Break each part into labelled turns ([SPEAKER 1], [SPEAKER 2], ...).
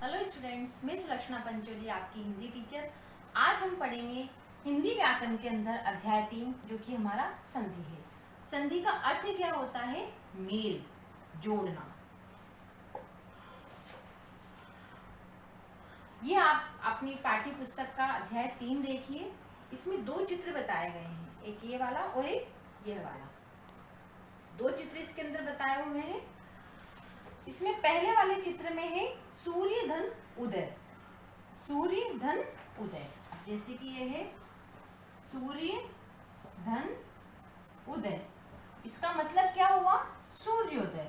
[SPEAKER 1] Hello students, मैं सुलक्षणा पंचोली आपकी Hindi teacher. आज हम पढ़ेंगे हिंदी व्याकरण के अंदर अध्याय 3 जो कि हमारा संधि है। संधि का अर्थ क्या होता है? मेल, जोड़ना। ये आप अपनी पाठ्य पुस्तक का अध्याय 3 देखिए। इसमें दो चित्र बताए गए हैं, एक ये वाला और एक यह वाला। दो चित्र इसके अंदर बताए हुए हैं। इसमें पहले वाले चित्र में है सूर्य धन उदय। सूर्य धन उदय, जैसे कि यह है सूर्य धन उदय, इसका मतलब क्या हुआ? सूर्योदय।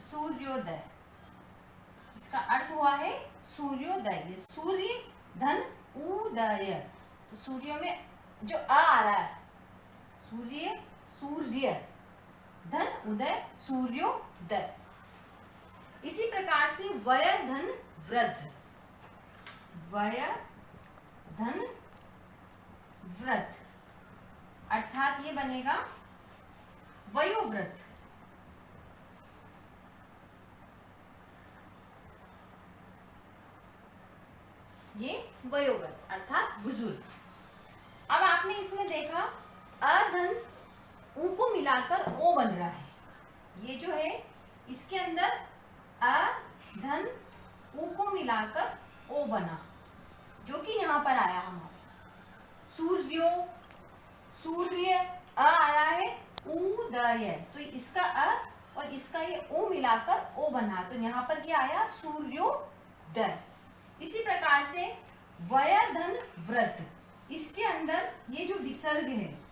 [SPEAKER 1] सूर्योदय, इसका अर्थ हुआ है सूर्योदय। ये सूर्य धन उदय, तो सूर्य में जो आ रहा है, सूर्य, सूर्य धन उदय, सूर्योदय। इसी प्रकार से वय धन वृद्ध, वय धन वृद्ध, अर्थात ये बनेगा वयोवृद्ध। ये वयोवृद्ध अर्थात बुजुर्ग। अब आपने इसमें देखा अ धन उ को मिलाकर ओ बन रहा है। ये जो है इसके अंदर अ धन उ को मिलाकर ओ बना, जो कि यहाँ पर आया हमारे सूर्यो, सूर्य अ आ रहा है, उदय, तो इसका अ और इसका ये ओ मिलाकर ओ बना, तो यहाँ पर क्या आया? सूर्योदय। इसी प्रकार से वय धन वृद्ध, इसके अंदर ये जो विसर्ग है,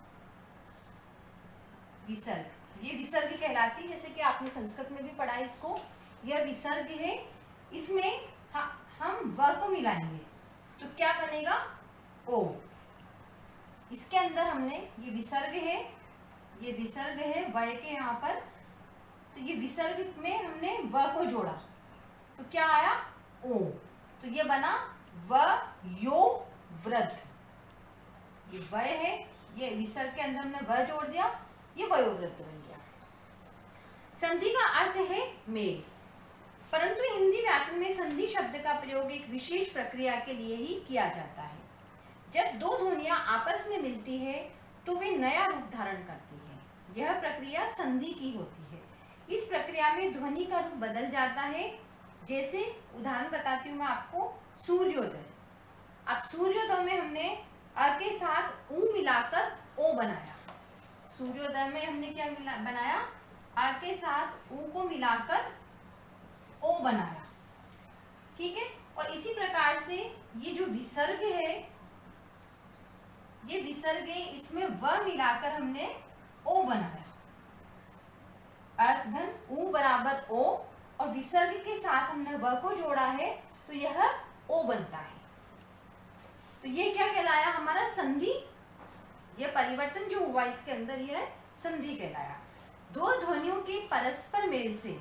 [SPEAKER 1] विसर्ग, ये विसर्ग कहलाती है, जैसे कि आपने संस्कृत में भी पढ़ा इसको। यह विसर्ग है, इसमें हम व को मिलाएंगे तो क्या बनेगा? ओ। इसके अंदर हमने ये विसर्ग है, ये विसर्ग है वय के यहाँ पर, तो ये विसर्ग में हमने व को जोड़ा तो क्या आया? ओ। तो ये बना वयो वृद्ध। ये वय है, ये विसर्ग के अंदर हमने व जोड़ दिया, ये वयोवृद्ध बन गया। संधि का अर्थ है मेल, परंतु हिंदी व्याकरण में संधि शब्द का प्रयोग एक विशेष प्रक्रिया के लिए ही किया जाता है। जब दो ध्वनियां आपस में मिलती है तो वे नया रूप धारण करती है। यह प्रक्रिया संधि की होती है। इस प्रक्रिया में ध्वनि का रूप बदल जाता है। जैसे उदाहरण बताती हूँ मैं आपको, सूर्योदय। अब सूर्योदय में हमने अ के साथ उ मिलाकर ओ बनाया। सूर्योदय में हमने क्या बनाया? अ के साथ उ को मिलाकर ओ बनाया, ठीक है। और इसी प्रकार से ये जो विसर्ग है, ये विसर्ग है, इसमें व मिलाकर हमने ओ बनाया। अ धन उ बराबर ओ, और विसर्ग के साथ हमने व को जोड़ा है तो यह ओ बनता है। तो ये क्या कहलाया? हमारा संधि। यह परिवर्तन जो हुआ इसके अंदर, यह संधि कहलाया। दो ध्वनियों के परस्पर मेल से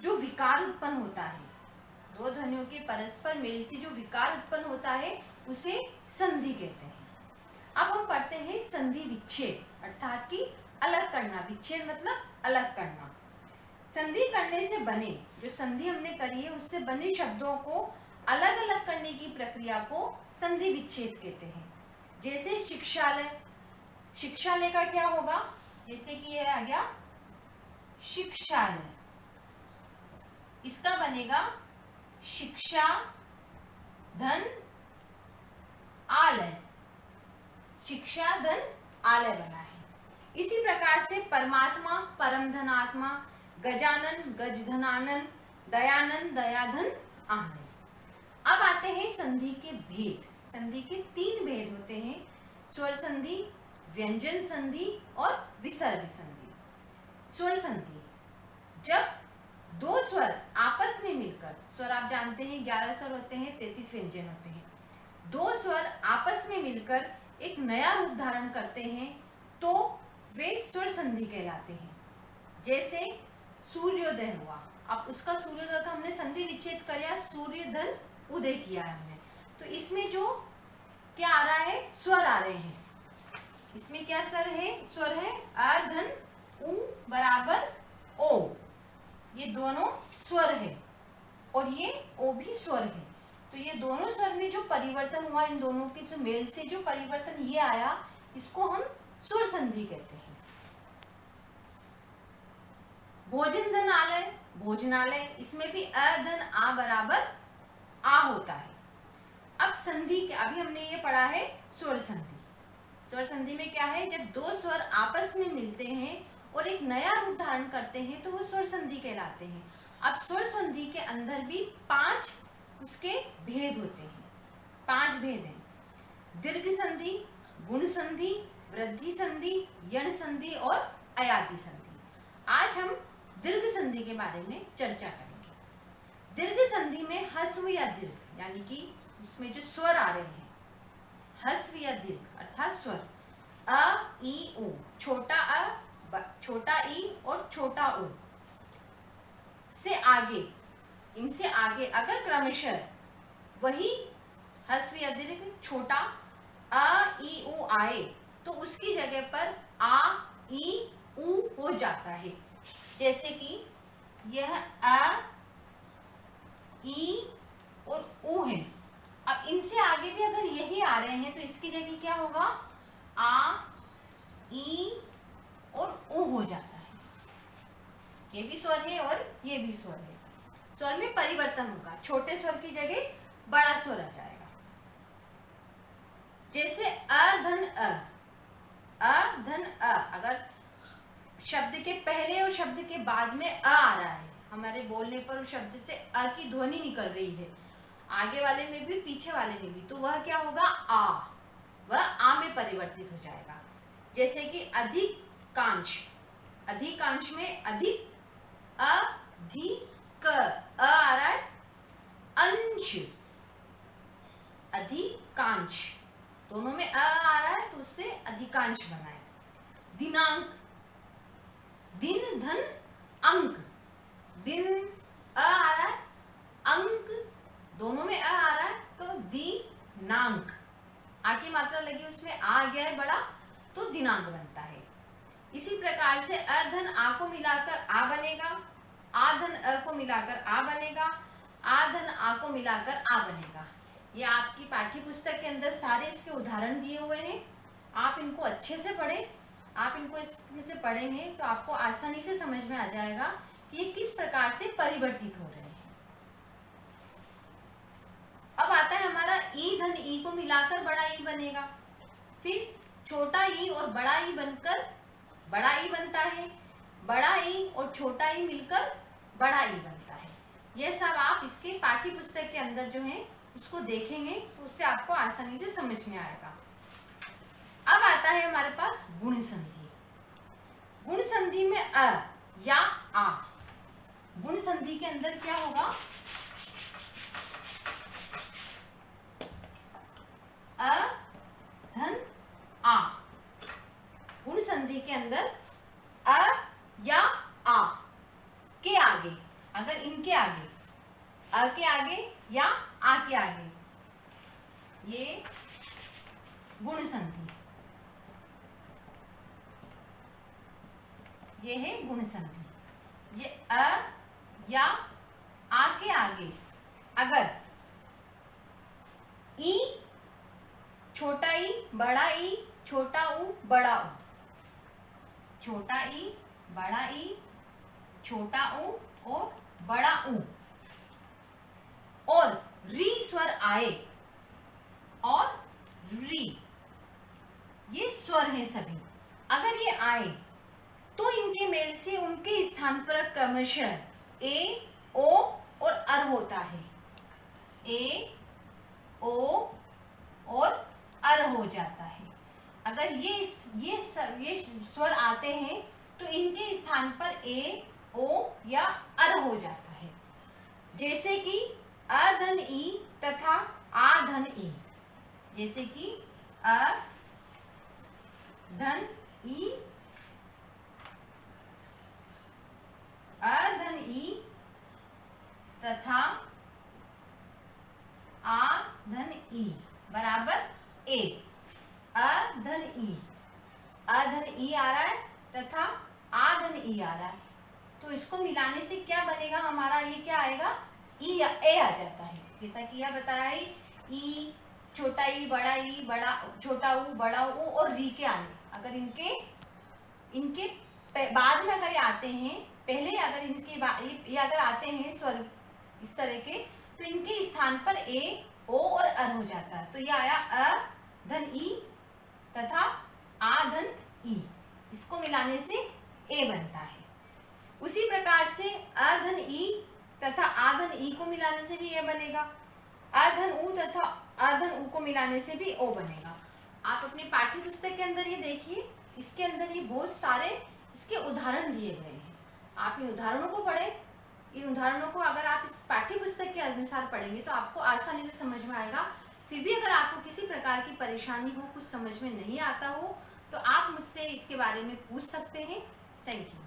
[SPEAKER 1] जो विकार उत्पन्न होता है, दो ध्वनियों के परस्पर मेल से जो विकार उत्पन्न होता है उसे संधि कहते हैं। अब हम पढ़ते हैं संधि विच्छेद, अर्थात कि अलग करना। विच्छेद मतलब अलग करना। संधि करने से बने, जो संधि हमने करी है उससे बने शब्दों को अलग अलग करने की प्रक्रिया को संधि विच्छेद कहते हैं। जैसे शिक्षालय, शिक्षालय का क्या होगा? जैसे कि यह आ गया शिक्षालय, इसका बनेगा शिक्षा धन आलय, शिक्षा धन आलय बना है। इसी प्रकार से परमात्मा, परम धनात्मा, गजानन, गजधनानन, दयानंद, दयाधन, आनंद। अब आते हैं संधि के भेद। संधि के 3 भेद होते हैं: स्वर संधि, व्यंजन संधि और विसर्ग संधि। स्वर संधि, जब दो स्वर आपस में मिलकर, स्वर आप जानते हैं 11 स्वर होते हैं, 33 व्यंजन होते हैं, दो स्वर आपस में मिलकर एक नया रूप धारण करते हैं तो वे स्वर संधि कहलाते हैं। जैसे सूर्योदय हुआ, अब उसका सूर्योदय का हमने संधि विच्छेद किया, सूर्य धन उदय किया हमने, तो इसमें जो क्या आ रहा है? स्वर आ रहे हैं। इसमें क्या स्वर है? अ धन उ बराबर ओ, ये दोनों स्वर है और ये ओ भी स्वर है। तो ये दोनों स्वर में जो परिवर्तन हुआ, इन दोनों के जो मेल से जो परिवर्तन ये आया, इसको हम स्वर संधि कहते हैं। भोजन धन आलय, भोजनालय, इसमें भी अ धन आ बराबर आ होता है। अब संधि के, अभी हमने ये पढ़ा है स्वर संधि। स्वर संधि में क्या है, जब दो स्वर आपस में मिलते हैं और एक नया रूप धारण करते हैं तो वो स्वर संधि कहलाते हैं। अब स्वर संधि के अंदर भी 5 उसके भेद होते हैं, 5 भेद हैं। दीर्घ संधि, गुण संधि, वृद्धि संधि, यण संधि और अयाति संधि। आज हम दीर्घ संधि के बारे में चर्चा करेंगे। दीर्घ संधि में ह्रस्व या दीर्घ, यानी कि उसमें जो स्वर आ रहे हैं, ह्रस्व या दीर्घ अर्थात स्वर अ, ई, उ, छोटा अ, छोटा ई और छोटा उ से आगे, इनसे आगे अगर क्रमशः वही ह्रस्व या दीर्घ छोटा अ, ई, उ आए तो उसकी जगह पर आ, ई, उ हो जाता है। जैसे कि यह अ, ई और उ है। अब इनसे आगे भी अगर यही आ रहे हैं तो इसकी जगह क्या होगा, आ, ई और उ हो जाता है। ये भी स्वर है और ये भी स्वर है। स्वर में परिवर्तन होगा, छोटे स्वर की जगह बड़ा स्वर आ जाएगा। जैसे अ धन अ, अ धन अ, अगर शब्द के पहले और शब्द के बाद में अ आ रहा है, हमारे बोलने पर उस शब्द से अ की ध्वनि निकल रही है, आगे वाले में भी पीछे वाले में भी, तो वह क्या होगा, आ, वह आ में परिवर्तित हो जाएगा। जैसे कि अधिकांश, अधिकांश में अधिक, अधिक अ आ रहा है, अंश, अधिकांश, दोनों में अ आ रहा है तो उससे अधिकांश बना है। दिनांक, दिन धन अंक, दिन अ आ रहा है, अंक दोनों में अ आ रहा है तो दिनांक, आ की मात्रा लगी उसमें आ गया है बड़ा तो दिनांक बनता है। इसी प्रकार से अ धन आ को मिलाकर आ बनेगा, आ धन अ को मिलाकर आ बनेगा, आ धन आ को मिलाकर आ बनेगा। ये आपकी पाठ्य पुस्तक के अंदर सारे इसके उदाहरण दिए हुए हैं, आप इनको अच्छे से पढ़ें। आप इनको इसमें से पढ़ेंगे तो आपको आसानी से समझ में आ जाएगा कि ये किस प्रकार से परिवर्तित हो रहे हैं। अब आता है हमारा ई धन ई को मिलाकर बड़ा ई बनेगा, फिर छोटा ई और बड़ा ई बनकर बड़ा ई बनता है, बड़ा ई और छोटा ई मिलकर बड़ा ई बनता है। यह सब आप इसके पाठ्य पुस्तक के अंदर जो है उसको देखेंगे तो उससे आपको आसानी से समझ में आएगा। अब आता है हमारे पास गुण संधि। गुण संधि में अ या आ, गुण संधि के अंदर क्या होगा, अ धन आ। गुण संधि के अंदर अ या आ के आगे, अगर इनके आगे, अ के आगे या आ के आगे, ये गुण संधि, ये है गुण संधि। ये अ या आ के आगे अगर ई, छोटा ई, बड़ा ई, छोटा उ, बड़ा उ, छोटा ई, बड़ा ई, छोटा उ और बड़ा उ, और री स्वर आए, और री, ये स्वर हैं सभी, अगर ये आए तो इनके मेल से उनके स्थान पर क्रमशः ए, ओ और अर होता है। ए, ओ और अर हो जाता है। अगर ये स्वर आते हैं तो इनके स्थान पर ए, ओ या अर हो जाता है। जैसे कि अ धन ई तथा आ धन ई, जैसे कि अ धन ई, अ धन ई तथा आ धन ई बराबर ए। अ धन ई, अ धन ई आ रहा है तथा आ धन ई आ रहा है तो इसको मिलाने से क्या बनेगा हमारा, ये क्या आएगा, ई ए आ जाता है। जैसा कि यह बता रहा है ई, छोटा ई, बड़ा छोटा ऊ, बड़ा ऊ और री के आने, अगर इनके बाद में अगर ये आते हैं, पहले अगर इनके ये अगर आते हैं स्वर इस तरह के, तो इनके स्थान पर ए, ओ और अर हो जाता है। तो ये आया अ धन ई तथा आ धन ई, इसको मिलाने से ए बनता है। उसी प्रकार से अ धन ई तथा आ धन ई को मिलाने से भी ए बनेगा, अ धन ऊ तथा अ धन ऊ को मिलाने से भी ओ बनेगा। आप अपने पाठ्य पुस्तक के अंदर ये देखिए, इसके अंदर ये बहुत सारे इसके उदाहरण दिए गए हैं। आप इन उदाहरणों को पढ़ें। इन उदाहरणों को अगर आप इस पाठ्य पुस्तक के अनुसार पढ़ेंगे तो आपको आसानी से समझ में आएगा। फिर भी अगर आपको किसी प्रकार की परेशानी हो, कुछ समझ में नहीं आता हो, तो आप मुझसे इसके बारे में पूछ सकते हैं। Thank you.